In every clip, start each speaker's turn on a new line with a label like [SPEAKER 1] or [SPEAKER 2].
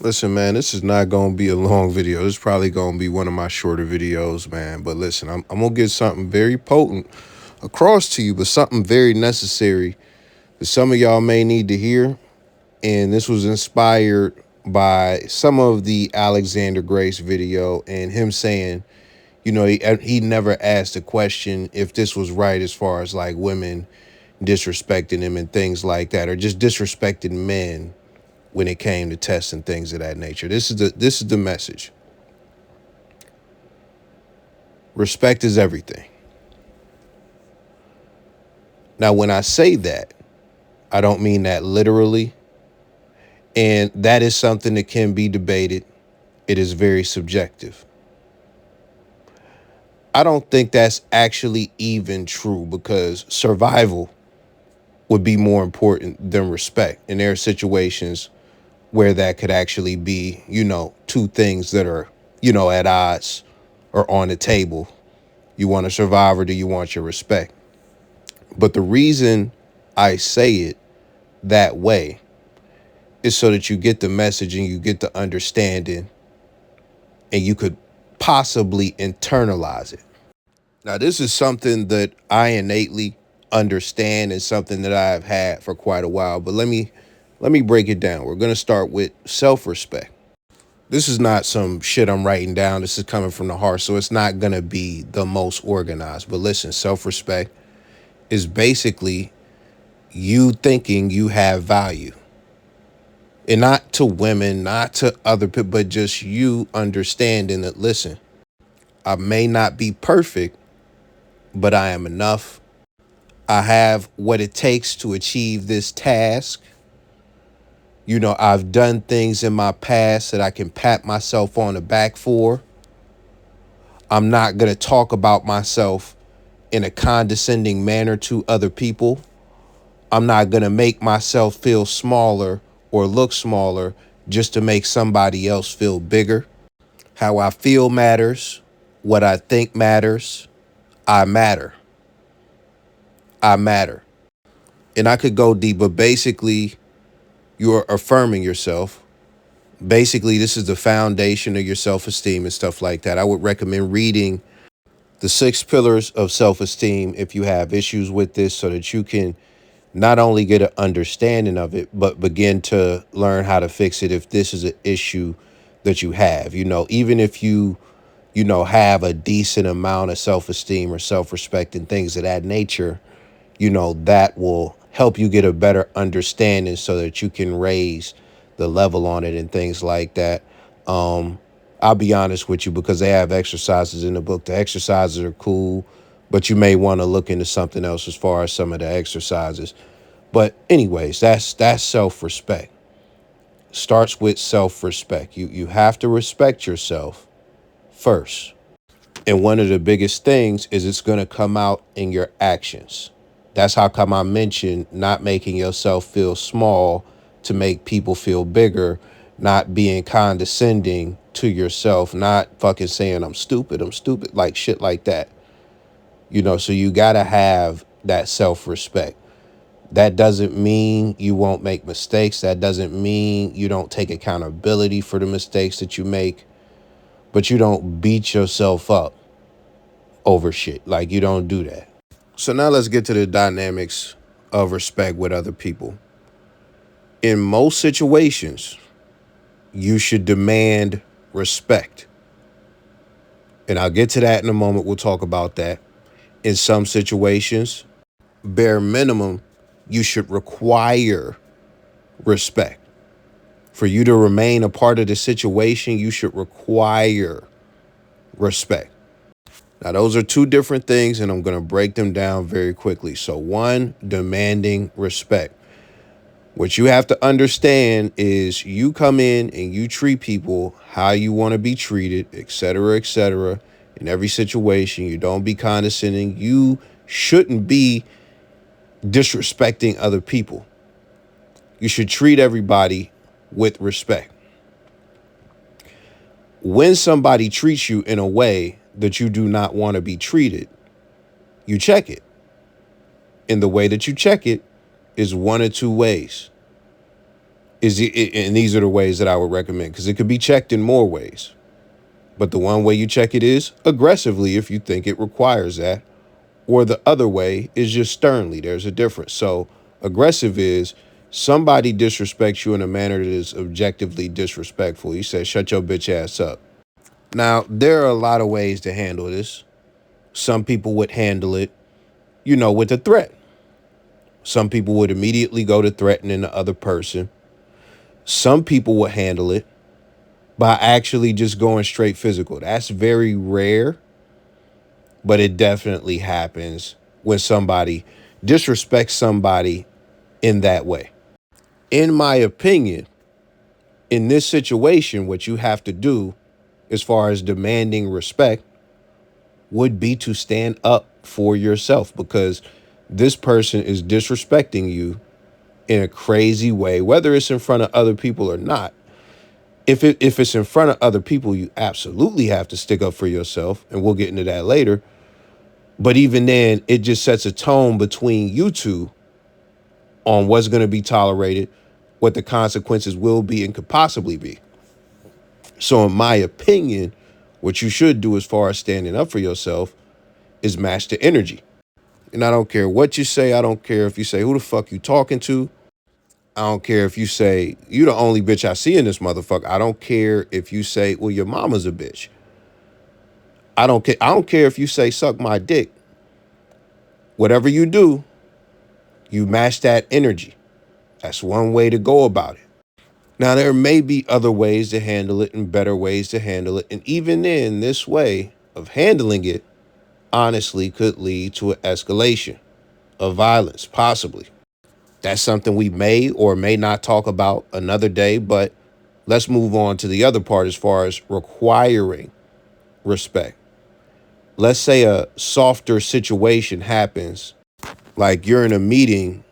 [SPEAKER 1] Listen, man, this is not going to be a long video. This is probably going to be one of my shorter videos, man. But listen, I'm going to get something very potent across to you, but something very necessary that some of y'all may need to hear. And this was inspired by some of the Alexander Grace video and him saying, he never asked a question if this was right as far as like women disrespecting him and things like that, or just disrespecting men when it came to tests and things of that nature. This is the message. Respect is everything. Now, when I say that, I don't mean that literally. And that is something that can be debated. It is very subjective. I don't think that's actually even true because survival would be more important than respect. And there are situations where that could actually be, two things that are, at odds or on the table. You want to survive or do you want your respect? But the reason I say it that way is so that you get the message and you get the understanding and you could possibly internalize it. Now, this is something that I innately understand and something that I've had for quite a while, but let me break it down. We're going to start with self-respect. This is not some shit I'm writing down. This is coming from the heart, so it's not going to be the most organized. But listen, self-respect is basically you thinking you have value. And not to women, not to other people, but just you understanding that, listen, I may not be perfect, but I am enough. I have what it takes to achieve this task. I've done things in my past that I can pat myself on the back for. I'm not going to talk about myself in a condescending manner to other people. I'm not going to make myself feel smaller or look smaller just to make somebody else feel bigger. How I feel matters. What I think matters. I matter. I matter. And I could go deep, but basically, you're affirming yourself. Basically, this is the foundation of your self-esteem and stuff like that. I would recommend reading The 6 Pillars of Self-Esteem if you have issues with this so that you can not only get an understanding of it, but begin to learn how to fix it if this is an issue that you have. Even if you have a decent amount of self-esteem or self-respect and things of that nature, that will help you get a better understanding so that you can raise the level on it and things like that. I'll be honest with you because they have exercises in the book. The exercises are cool, but you may want to look into something else as far as some of the exercises. But anyways, that's self-respect. Starts with self-respect. You have to respect yourself first. And one of the biggest things is it's going to come out in your actions. That's how come I mentioned not making yourself feel small to make people feel bigger, not being condescending to yourself, not fucking saying I'm stupid, like shit like that. So you got to have that self-respect. That doesn't mean you won't make mistakes. That doesn't mean you don't take accountability for the mistakes that you make, but you don't beat yourself up over shit. Like you don't do that. So now let's get to the dynamics of respect with other people. In most situations, you should demand respect. And I'll get to that in a moment. We'll talk about that. In some situations, bare minimum, you should require respect. For you to remain a part of the situation, you should require respect. Now, those are two different things, and I'm going to break them down very quickly. So, one, demanding respect. What you have to understand is you come in and you treat people how you want to be treated, et cetera, et cetera. In every situation, you don't be condescending. You shouldn't be disrespecting other people. You should treat everybody with respect. When somebody treats you in a way that you do not want to be treated, you check it. And the way that you check it is one of two ways. And these are the ways that I would recommend, because it could be checked in more ways. But the one way you check it is aggressively if you think it requires that, or the other way is just sternly. There's a difference. So aggressive is somebody disrespects you in a manner that is objectively disrespectful. He says, shut your bitch ass up. Now, there are a lot of ways to handle this. Some people would handle it, with a threat. Some people would immediately go to threatening the other person. Some people would handle it by actually just going straight physical. That's very rare, but it definitely happens when somebody disrespects somebody in that way. In my opinion, in this situation, what you have to do as far as demanding respect would be to stand up for yourself, because this person is disrespecting you in a crazy way, whether it's in front of other people or not. If it's in front of other people, you absolutely have to stick up for yourself, and we'll get into that later. But even then, it just sets a tone between you two on what's going to be tolerated, what the consequences will be and could possibly be. So in my opinion, what you should do as far as standing up for yourself is match the energy. And I don't care what you say. I don't care if you say, who the fuck you talking to? I don't care if you say, you the only bitch I see in this motherfucker. I don't care if you say, well, your mama's a bitch. I don't care. I don't care if you say, suck my dick. Whatever you do, you match that energy. That's one way to go about it. Now, there may be other ways to handle it and better ways to handle it. And even then, this way of handling it honestly could lead to an escalation of violence, possibly. That's something we may or may not talk about another day, but let's move on to the other part as far as requiring respect. Let's say a softer situation happens, like you're in a meeting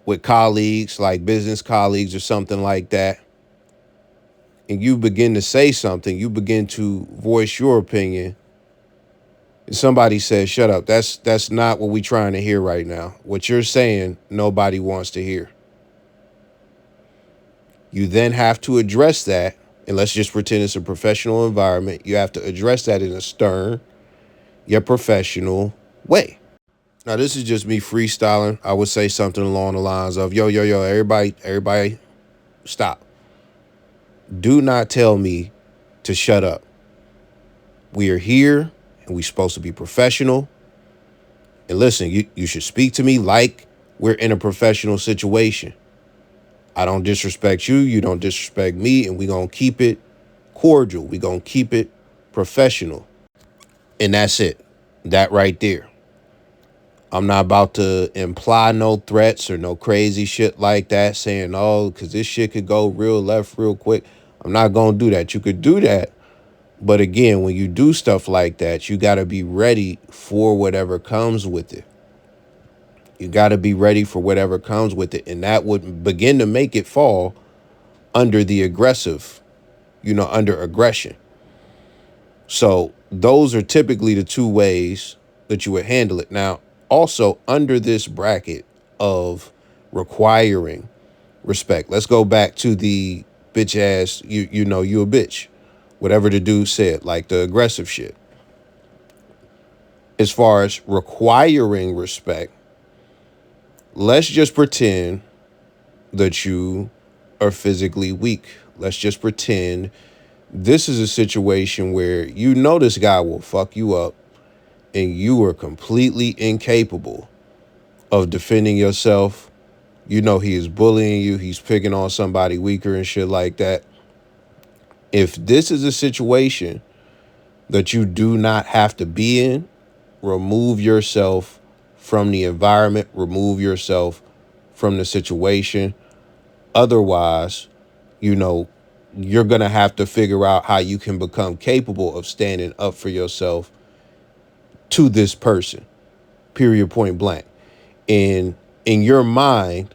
[SPEAKER 1] with colleagues, like business colleagues or something like that, and you begin to say something, you begin to voice your opinion, and somebody says, shut up, that's not what we're trying to hear right now. What you're saying, nobody wants to hear. You then have to address that, and let's just pretend it's a professional environment. You have to address that in a stern, yet professional way. Now, this is just me freestyling. I would say something along the lines of, yo, everybody, stop. Do not tell me to shut up. We are here, and we're supposed to be professional. And listen, you should speak to me like we're in a professional situation. I don't disrespect you, you don't disrespect me, and we're going to keep it cordial. We're going to keep it professional. And that's it. That right there. I'm not about to imply no threats or no crazy shit like that, saying, oh, because this shit could go real left real quick. I'm not going to do that. You could do that. But again, when you do stuff like that, you got to be ready for whatever comes with it. You got to be ready for whatever comes with it. And that would begin to make it fall under the aggressive, under aggression. So those are typically the two ways that you would handle it. Now, also under this bracket of requiring respect, let's go back to the bitch ass, you a bitch. Whatever the dude said, like the aggressive shit. As far as requiring respect, let's just pretend that you are physically weak. Let's just pretend this is a situation where this guy will fuck you up and you are completely incapable of defending yourself. He is bullying you. He's picking on somebody weaker and shit like that. If this is a situation that you do not have to be in, remove yourself from the environment, remove yourself from the situation. Otherwise, you're going to have to figure out how you can become capable of standing up for yourself to this person, period, point blank. And in your mind,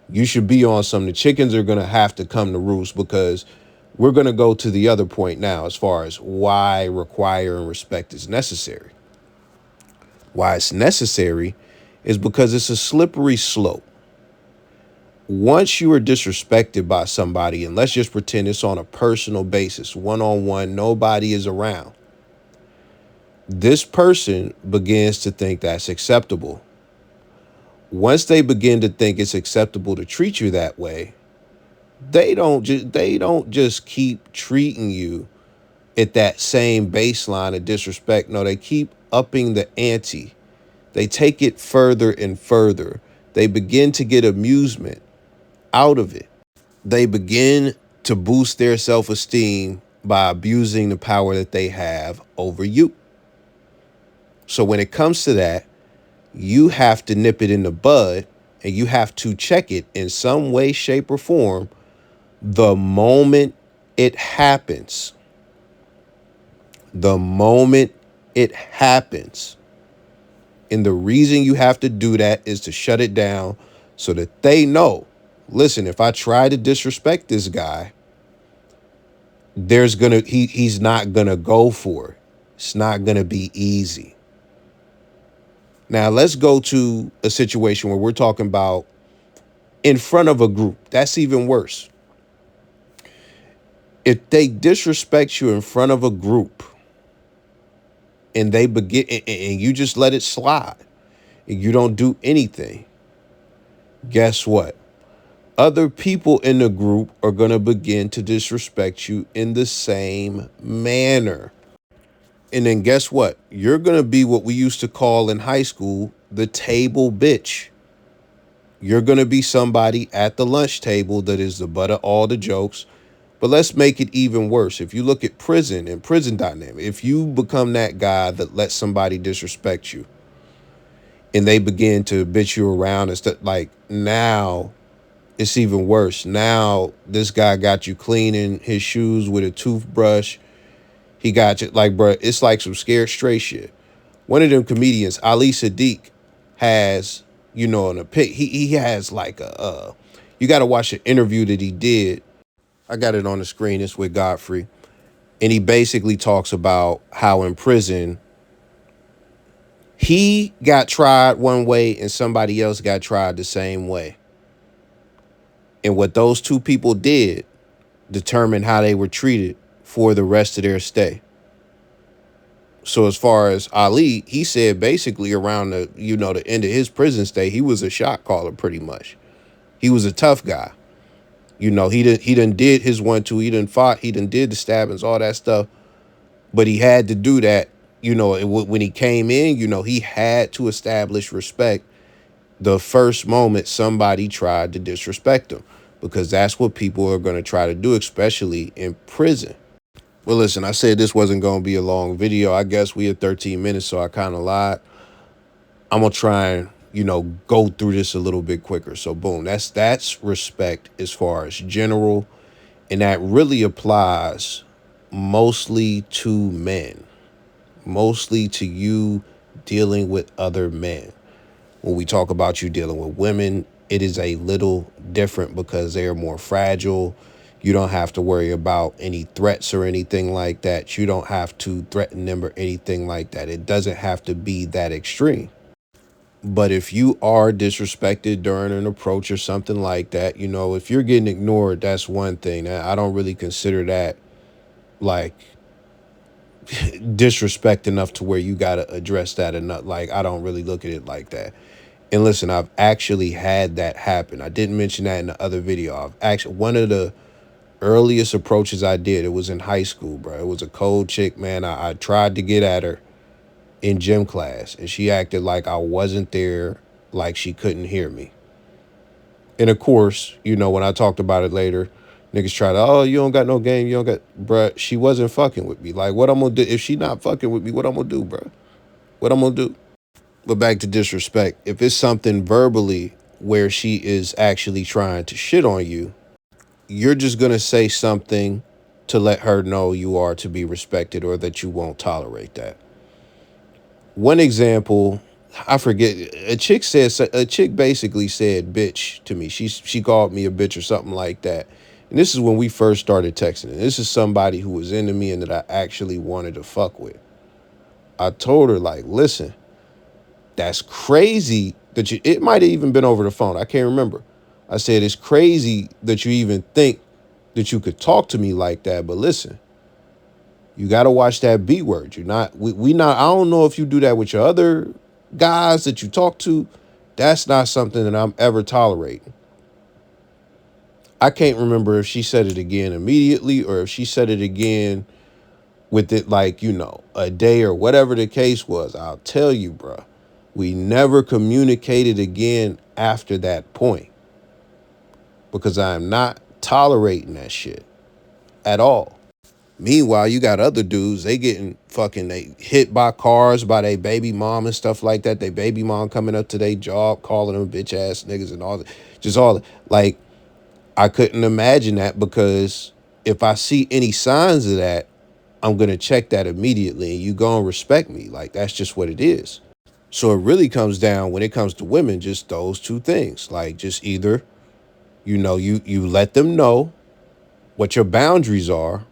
[SPEAKER 1] you should be on some. The chickens are going to have to come to roost, because we're going to go to the other point now as far as why requiring respect is necessary. Why it's necessary is because it's a slippery slope. Once you are disrespected by somebody, and let's just pretend it's on a personal basis, one on one, nobody is around, this person begins to think that's acceptable. Once they begin to think it's acceptable to treat you that way, they don't just keep treating you at that same baseline of disrespect. No, they keep upping the ante. They take it further and further. They begin to get amusement out of it. They begin to boost their self-esteem by abusing the power that they have over you. So when it comes to that, you have to nip it in the bud, and you have to check it in some way, shape, or form the moment it happens. The moment it happens. And the reason you have to do that is to shut it down so that they know, listen, if I try to disrespect this guy, he's not gonna go for it. It's not gonna be easy. Now let's go to a situation where we're talking about in front of a group. That's even worse. If they disrespect you in front of a group and they begin and you just let it slide and you don't do anything, guess what? Other people in the group are going to begin to disrespect you in the same manner. And then guess what? You're going to be what we used to call in high school the table bitch. You're going to be somebody at the lunch table that is the butt of all the jokes. But let's make it even worse. If you look at prison and prison dynamic, if you become that guy that lets somebody disrespect you and they begin to bitch you around and stuff, like, now it's even worse. Now this guy got you cleaning his shoes with a toothbrush. He got you like, bro, it's like some scared straight shit. One of them comedians, Ali Sadiq, has, on a pic, he has like you got to watch an interview that he did. I got it on the screen. It's with Godfrey. And he basically talks about how in prison, he got tried one way and somebody else got tried the same way. And what those two people did determined how they were treated for the rest of their stay. So as far as Ali, he said basically around the end of his prison stay, he was a shot caller pretty much. He was a tough guy. He done did his 1-2, he done fought, he done did the stabbings, all that stuff. But he had to do that, when he came in, he had to establish respect the first moment somebody tried to disrespect him, because that's what people are going to try to do, especially in prison. Well, listen, I said this wasn't going to be a long video. I guess we had 13 minutes, so I kind of lied. I'm going to try and, go through this a little bit quicker. So boom, that's respect as far as general. And that really applies mostly to men, mostly to you dealing with other men. When we talk about you dealing with women, it is a little different because they are more fragile. You don't have to worry about any threats or anything like that. You don't have to threaten them or anything like that. It doesn't have to be that extreme. But if you are disrespected during an approach or something like that, if you're getting ignored, that's one thing. I don't really consider that like disrespect enough to where you got to address that enough. Like, I don't really look at it like that. And listen, I've actually had that happen. I didn't mention that in the other video. One of the earliest approaches I did, it was in high school, bro. It was a cold chick, man. I tried to get at her in gym class, and she acted like I wasn't there, like she couldn't hear me. And of course, when I talked about it later, niggas try to, oh, you don't got no game, you don't got, bruh, she wasn't fucking with me. Like, what I'm gonna do? If she not fucking with me, what I'm gonna do, bruh? What I'm gonna do? But back to disrespect. If it's something verbally where she is actually trying to shit on you, you're just gonna say something to let her know you are to be respected or that you won't tolerate that. One example, I forget, a chick basically said bitch to me. She called me a bitch or something like that. And this is when we first started texting. And this is somebody who was into me and that I actually wanted to fuck with. I told her, like, listen, that's crazy that it might have even been over the phone. I can't remember. I said, it's crazy that you even think that you could talk to me like that. But listen, you got to watch that B word. You're not, we not, I don't know if you do that with your other guys that you talk to. That's not something that I'm ever tolerating. I can't remember if she said it again immediately or if she said it again with it, like, a day or whatever the case was. I'll tell you, bruh, we never communicated again after that point because I am not tolerating that shit at all. Meanwhile, you got other dudes, they hit by cars by their baby mom and stuff like that. They baby mom coming up to their job, calling them bitch ass niggas and all that. Just all that. Like, I couldn't imagine that because if I see any signs of that, I'm going to check that immediately and you go and respect me. Like, that's just what it is. So it really comes down, when it comes to women, just those two things. Like, just either, you let them know what your boundaries are,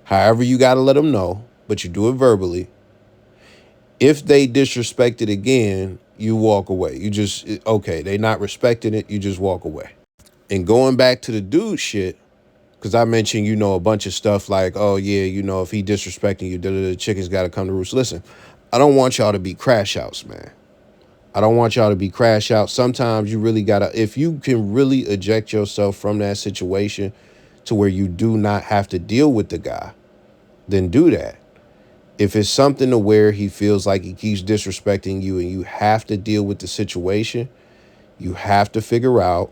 [SPEAKER 1] however you got to let them know, but you do it verbally. If they disrespect it again, you walk away. You just, okay, they not respecting it, you just walk away. And going back to the dude shit, because I mentioned, a bunch of stuff like, oh, yeah, if he disrespecting you, the chicken's got to come to roost. Listen, I don't want y'all to be crash outs, man. I don't want y'all to be crash outs. Sometimes you really got to, if you can really eject yourself from that situation to where you do not have to deal with the guy, then do that. If it's something to where he feels like he keeps disrespecting you and you have to deal with the situation, you have to figure out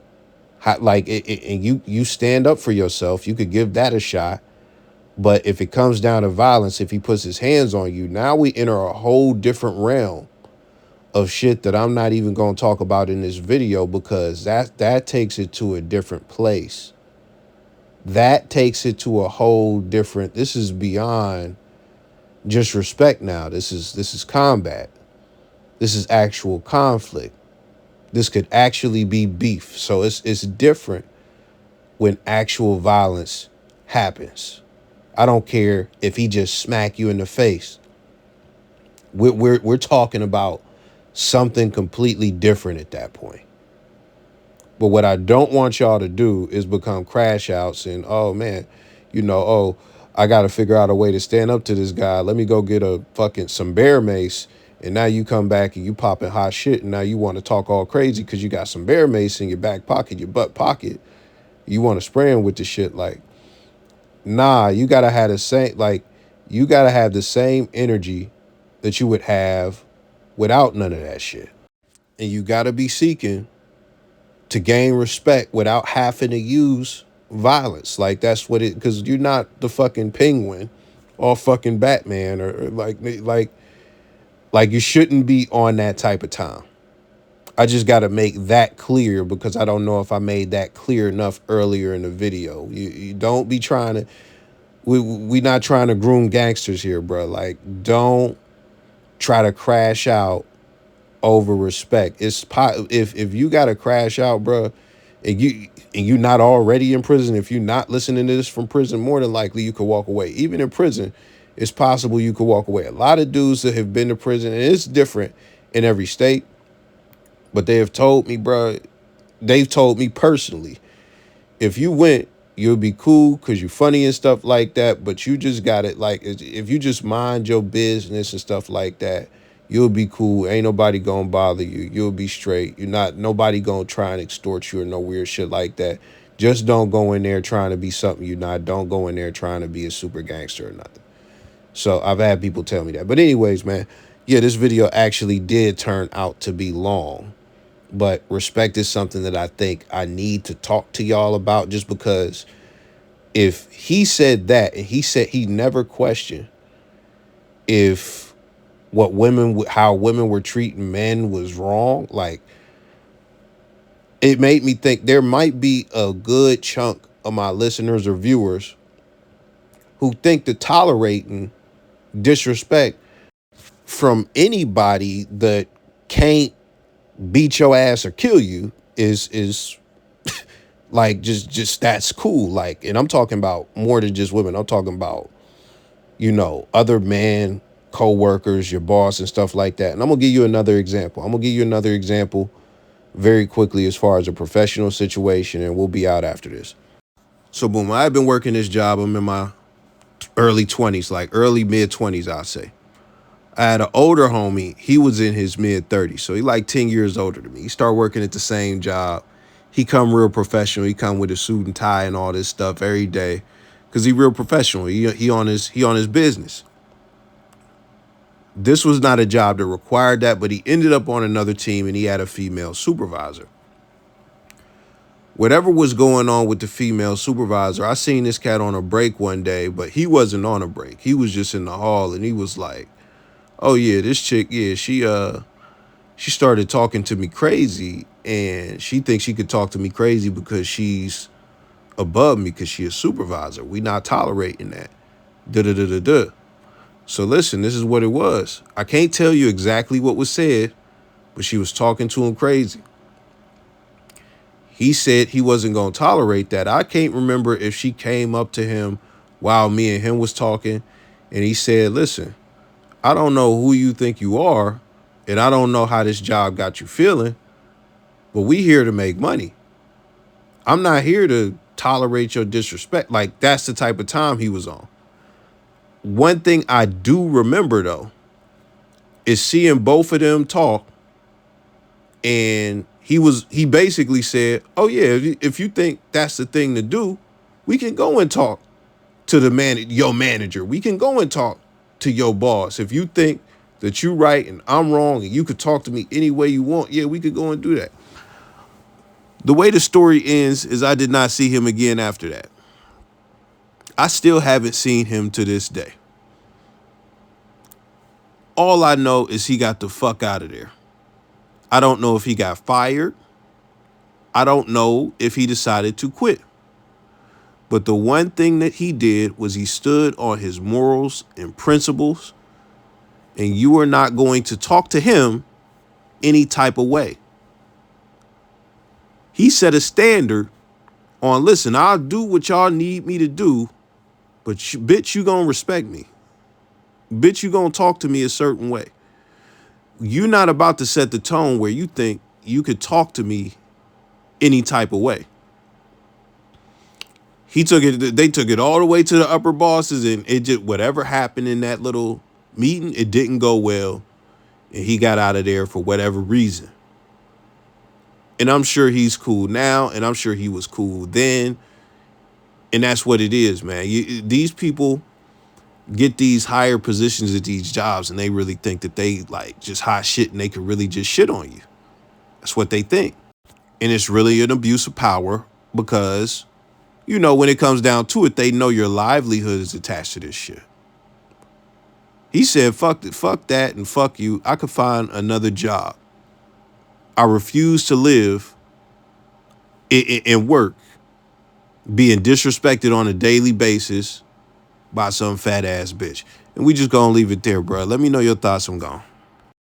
[SPEAKER 1] how, like, and you stand up for yourself. You could give that a shot. But if it comes down to violence, if he puts his hands on you, now we enter a whole different realm of shit that I'm not even going to talk about in this video, because that takes it to a different place. That takes it to a whole different, this is beyond just respect now. This is combat. This is actual conflict. This could actually be beef. So it's different when actual violence happens. I don't care if he just smack you in the face. We're talking about something completely different at that point. But what I don't want y'all to do is become crash outs and, oh man, I got to figure out a way to stand up to this guy. Let me go get some bear mace. And now you come back and you popping hot shit. And now you want to talk all crazy because you got some bear mace in your back pocket, your butt pocket. You want to spray him with the shit. Like, nah, you got to have the same energy that you would have without none of that shit. And you got to be seeking to gain respect without having to use violence. Like, that's what it, because you're not the fucking Penguin or fucking Batman or like you shouldn't be on that type of time. I just got to make that clear because I don't know if I made that clear enough earlier in the video. You don't be trying to, we not trying to groom gangsters here, bro. Like, don't try to crash out over respect. If you got to crash out, bro, and you not already in prison, if you're not listening to this from prison, more than likely you could walk away. Even in prison, it's possible you could walk away. A lot of dudes that have been to prison, and it's different in every state, but they have told me, bro, they've told me personally, if you went, you'll be cool because you're funny and stuff like that, but you just got it. Like, if you just mind your business and stuff like that, you'll be cool. Ain't nobody gonna bother you. You'll be straight. Nobody gonna try and extort you or no weird shit like that. Just don't go in there trying to be something you're not. Don't go in there trying to be a super gangster or nothing. So I've had people tell me that. But anyways, man, yeah, this video actually did turn out to be long. But respect is something that I think I need to talk to y'all about, just because if he said that and he said he never questioned if how women were treating men was wrong, like, it made me think there might be a good chunk of my listeners or viewers who think that tolerating disrespect from anybody that can't beat your ass or kill you is like just that's cool. Like, and I'm talking about more than just women. I'm talking about, other men, co-workers, your boss and stuff like that. And I'm gonna give you another example. very quickly as far as a professional situation, and we'll be out after this. So boom, I've been working this job. I'm in my early 20s, like early mid 20s, I'll say. I had an older homie. He was in his mid 30s, so he like 10 years older than me. He started working at the same job. He come real professional. He come with a suit and tie and all this stuff every day, cause he real professional. He on his business. This was not a job that required that, but he ended up on another team and he had a female supervisor. Whatever was going on with the female supervisor, I seen this cat on a break one day, but he wasn't on a break. He was just in the hall and he was like, "Oh yeah, this chick, yeah, she started talking to me crazy, and she thinks she could talk to me crazy because she's above me, because she's a supervisor. We not tolerating that." Da da da da da. So listen, this is what it was. I can't tell you exactly what was said, but she was talking to him crazy. He said he wasn't going to tolerate that. I can't remember if she came up to him while me and him was talking, and he said, "Listen, I don't know who you think you are, and I don't know how this job got you feeling, but we here to make money. I'm not here to tolerate your disrespect." Like, that's the type of time he was on. One thing I do remember, though, is seeing both of them talk, and he basically said, "Oh yeah, if you think that's the thing to do, we can go and talk to your manager. We can go and talk to your boss. If you think that you're right and I'm wrong and you could talk to me any way you want, yeah, we could go and do that." The way the story ends is I did not see him again after that. I still haven't seen him to this day. All I know is he got the fuck out of there. I don't know if he got fired. I don't know if he decided to quit. But the one thing that he did was he stood on his morals and principles, and you are not going to talk to him any type of way. He set a standard on, "Listen, I'll do what y'all need me to do, but bitch, you gonna respect me. Bitch, you gonna talk to me a certain way. You're not about to set the tone where you think you could talk to me any type of way." They took it all the way to the upper bosses, and it just, whatever happened in that little meeting, it didn't go well, and he got out of there for whatever reason. And I'm sure he's cool now, and I'm sure he was cool then. And that's what it is, man. These people get these higher positions at these jobs, and they really think that they like just hot shit and they can really just shit on you. That's what they think. And it's really an abuse of power because, when it comes down to it, they know your livelihood is attached to this shit. He said, fuck that, and fuck you. I could find another job. I refuse to live and work being disrespected on a daily basis by some fat ass bitch. And we just gonna leave it there, bro. Let me know your thoughts. I'm gone.